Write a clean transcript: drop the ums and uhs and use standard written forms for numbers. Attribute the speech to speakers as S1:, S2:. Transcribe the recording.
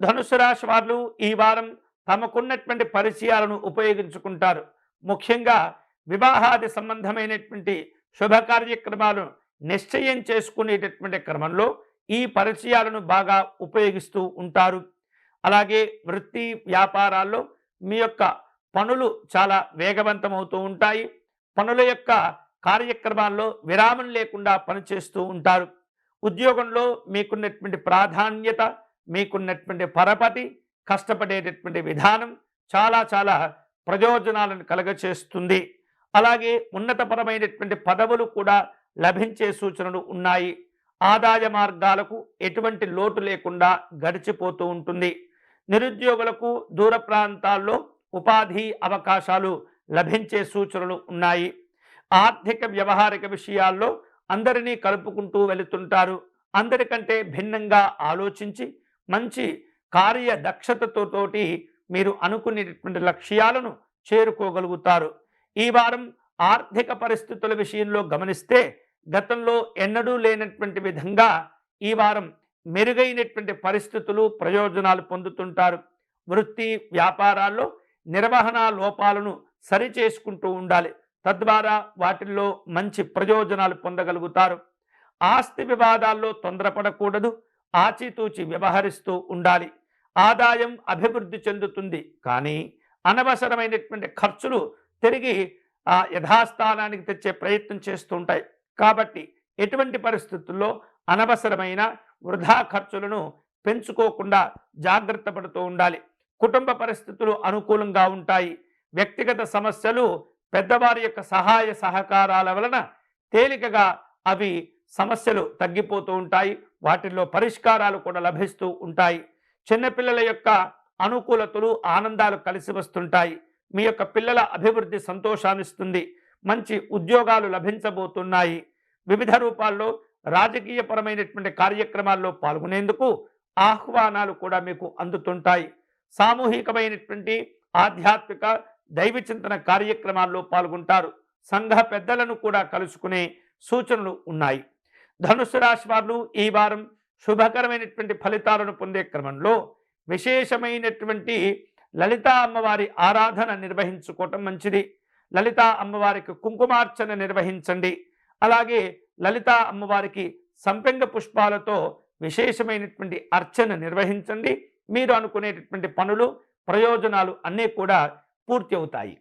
S1: ధనుసు రాశి వారు ఈ వారం తమకున్నటువంటి పరిచయాలను ఉపయోగించుకుంటారు. ముఖ్యంగా వివాహాది సంబంధమైనటువంటి శుభ కార్యక్రమాలను నిశ్చయం చేసుకునేటటువంటి క్రమంలో ఈ పరిచయాలను బాగా ఉపయోగిస్తూ ఉంటారు. అలాగే వృత్తి వ్యాపారాల్లో మీ యొక్క పనులు చాలా వేగవంతమవుతూ ఉంటాయి. పనుల యొక్క కార్యక్రమాల్లో విరామం లేకుండా పనిచేస్తూ ఉంటారు. ఉద్యోగంలో మీకున్నటువంటి ప్రాధాన్యత, మీకున్నటువంటి పరపతి, కష్టపడేటటువంటి విధానం చాలా చాలా ప్రయోజనాలను కలగచేస్తుంది. అలాగే ఉన్నతపరమైనటువంటి పదవులు కూడా లభించే సూచనలు ఉన్నాయి. ఆదాయ మార్గాలకు ఎటువంటి లోటు లేకుండా గడిచిపోతూ ఉంటుంది. నిరుద్యోగులకు దూర ప్రాంతాల్లో ఉపాధి అవకాశాలు లభించే సూచనలు ఉన్నాయి. ఆర్థిక వ్యవహారిక విషయాల్లో అందరినీ కలుపుకుంటూ వెళుతుంటారు. అందరికంటే భిన్నంగా ఆలోచించి మంచి కార్యదక్షతతోటి మీరు అనుకునేటటువంటి లక్ష్యాలను చేరుకోగలుగుతారు. ఈ వారం ఆర్థిక పరిస్థితుల విషయంలో గమనిస్తే గతంలో ఎన్నడూ లేనటువంటి విధంగా ఈ వారం మెరుగైనటువంటి పరిస్థితులు, ప్రయోజనాలు పొందుతుంటారు. వృత్తి వ్యాపారాల్లో నిర్వహణ లోపాలను సరిచేసుకుంటూ ఉండాలి. తద్వారా వాటిల్లో మంచి ప్రయోజనాలు పొందగలుగుతారు. ఆస్తి వివాదాల్లో తొందరపడకూడదు. ఆచితూచి వ్యవహరిస్తూ ఉండాలి. ఆదాయం అభివృద్ధి చెందుతుంది, కానీ అనవసరమైనటువంటి ఖర్చులు తిరిగి యథాస్థానానికి తెచ్చే ప్రయత్నం చేస్తూ ఉంటాయి. కాబట్టి ఎటువంటి పరిస్థితుల్లో అనవసరమైన వృధా ఖర్చులను పెంచుకోకుండా జాగ్రత్త పడుతూ ఉండాలి. కుటుంబ పరిస్థితులు అనుకూలంగా ఉంటాయి. వ్యక్తిగత సమస్యలు పెద్దవారి యొక్క సహాయ సహకారాల వలన తేలికగా అవి సమస్యలు తగ్గిపోతూ ఉంటాయి. వాటిల్లో పరిష్కారాలు కూడా లభిస్తూ ఉంటాయి. చిన్నపిల్లల యొక్క అనుకూలతలు, ఆనందాలు కలిసి వస్తుంటాయి. మీ యొక్క పిల్లల అభివృద్ధి సంతోషాన్నిస్తుంది. మంచి ఉద్యోగాలు లభించబోతున్నాయి. వివిధ రూపాల్లో రాజకీయపరమైనటువంటి కార్యక్రమాల్లో పాల్గొనేందుకు ఆహ్వానాలు కూడా మీకు అందుతుంటాయి. సామూహికమైనటువంటి ఆధ్యాత్మిక దైవ చింతన కార్యక్రమాల్లో పాల్గొంటారు. సంఘ పెద్దలను కూడా కలుసుకునే సూచనలు ఉన్నాయి. ధనుసు రాశి వారు ఈ వారం శుభకరమైనటువంటి ఫలితాలను పొందే క్రమంలో విశేషమైనటువంటి లలితా అమ్మవారి ఆరాధన నిర్వహించుకోవటం మంచిది. లలితా అమ్మవారికి కుంకుమార్చన నిర్వహించండి. అలాగే లలితా అమ్మవారికి సంపెంగ పుష్పాలతో విశేషమైనటువంటి అర్చన నిర్వహించండి. మీరు అనుకునేటటువంటి పనులు, ప్రయోజనాలు అన్నీ కూడా పూర్తి అవుతాయి.